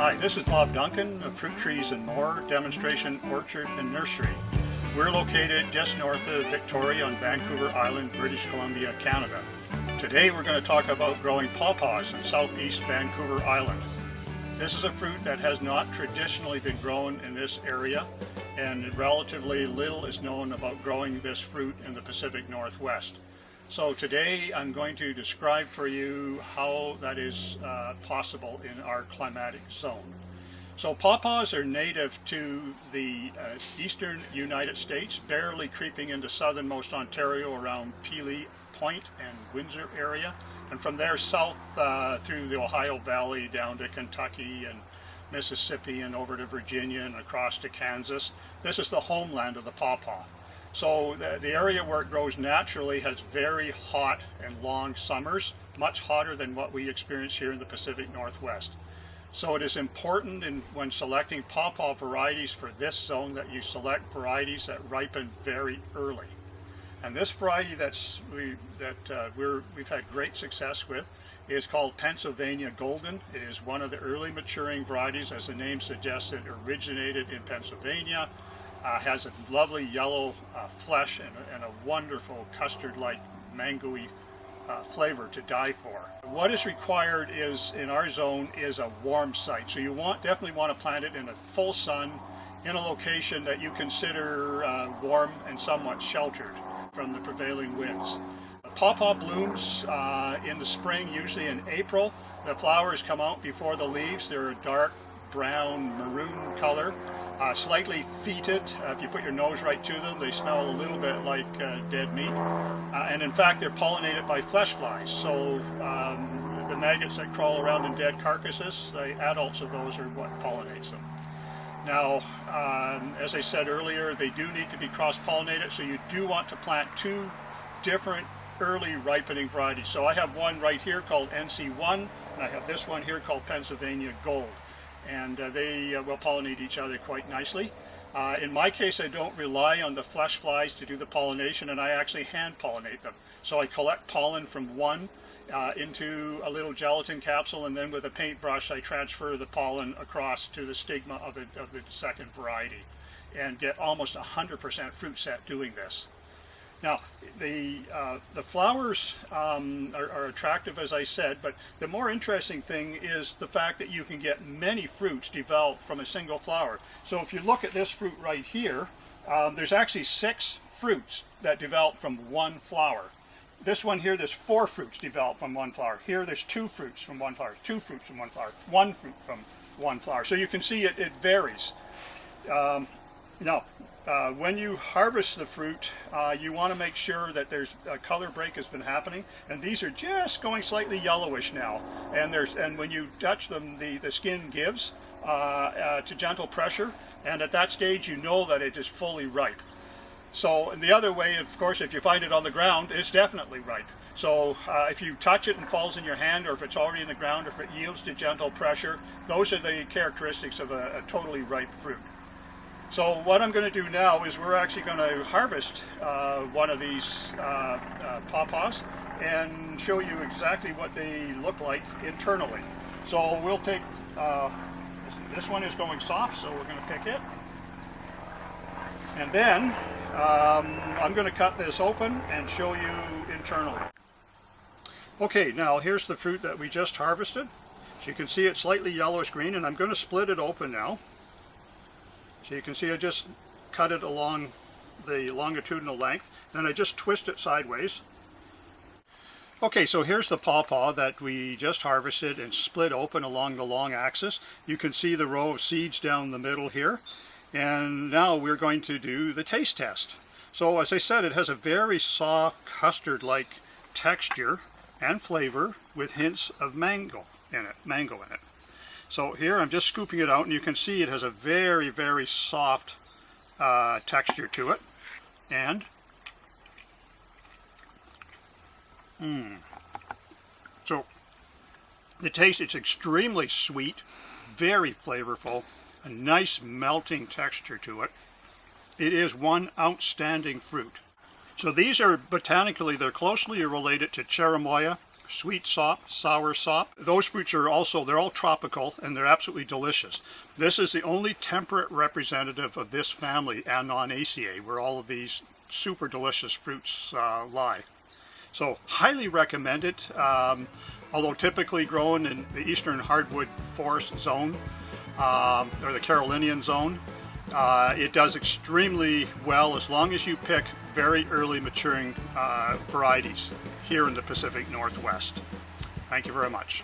Hi, this is Bob Duncan of Fruit Trees and More Demonstration Orchard and Nursery. We're located just north of Victoria on Vancouver Island, British Columbia, Canada. Today we're going to talk about growing pawpaws in southeast Vancouver Island. This is a fruit that has not traditionally been grown in this area, and relatively little is known about growing this fruit in the Pacific Northwest. So today I'm going to describe for you how that is possible in our climatic zone. So pawpaws are native to the eastern United States, barely creeping into southernmost Ontario around Pelee Point and Windsor area, and from there south through the Ohio Valley down to Kentucky and Mississippi and over to Virginia and across to Kansas. This is the homeland of the pawpaw. So the area where it grows naturally has very hot and long summers, much hotter than what we experience here in the Pacific Northwest. So it is important when selecting pawpaw varieties for this zone that you select varieties that ripen very early. And this variety we've had great success with is called Pennsylvania Golden. It is one of the early maturing varieties. As the name suggests, it originated in Pennsylvania. Has a lovely yellow flesh and a wonderful custard-like mangoey flavor to die for. What is required is, in our zone, is a warm site. So you definitely want to plant it in a full sun in a location that you consider warm and somewhat sheltered from the prevailing winds. Pawpaw blooms in the spring, usually in April. The flowers come out before the leaves. They're a dark brown maroon color. Slightly fetid. If you put your nose right to them, they smell a little bit like dead meat. And in fact, they're pollinated by flesh flies. So the maggots that crawl around in dead carcasses, the adults of those are what pollinates them. Now, as I said earlier, they do need to be cross-pollinated, so you do want to plant two different early ripening varieties. So I have one right here called NC1, and I have this one here called Pennsylvania Gold. And they will pollinate each other quite nicely. In my case, I don't rely on the flesh flies to do the pollination, and I actually hand pollinate them. So I collect pollen from one into a little gelatin capsule, and then with a paintbrush I transfer the pollen across to the stigma of the second variety and get almost 100% fruit set doing this. Now, the flowers are attractive, as I said, but the more interesting thing is the fact that you can get many fruits developed from a single flower. So if you look at this fruit right here, there's actually 6 fruits that develop from one flower. This one here, there's 4 fruits developed from one flower. Here, there's 2 fruits from one flower, 2 fruits from one flower, 1 fruit from one flower. So you can see it varies. Now, when you harvest the fruit, you want to make sure that there's a color break has been happening, and these are just going slightly yellowish now. And when you touch them, the skin gives to gentle pressure, and at that stage you know that it is fully ripe. So, and the other way, of course, if you find it on the ground, it's definitely ripe. So if you touch it and falls in your hand, or if it's already in the ground, or if it yields to gentle pressure, those are the characteristics of a totally ripe fruit. So what I'm going to do now is we're actually going to harvest one of these pawpaws and show you exactly what they look like internally. So we'll take, this one is going soft, so we're going to pick it. And then I'm going to cut this open and show you internally. Okay, now here's the fruit that we just harvested. So you can see it's slightly yellowish green, and I'm going to split it open now. So you can see I just cut it along the longitudinal length, then I just twist it sideways. Okay, so here's the pawpaw that we just harvested and split open along the long axis. You can see the row of seeds down the middle here. And now we're going to do the taste test. So as I said, it has a very soft custard-like texture and flavor with hints of mango in it. So here I'm just scooping it out, and you can see it has a very, very soft texture to it. And so the taste, it's extremely sweet, very flavorful, a nice melting texture to it. It is one outstanding fruit. So these are botanically, they're closely related to cherimoya, sweet sop, sour sop. Those fruits are also, they're all tropical and they're absolutely delicious. This is the only temperate representative of this family, Annanaceae, where all of these super delicious fruits lie. So highly recommend it. Although typically grown in the eastern hardwood forest zone, or the Carolinian zone, it does extremely well as long as you pick very early maturing varieties here in the Pacific Northwest. Thank you very much.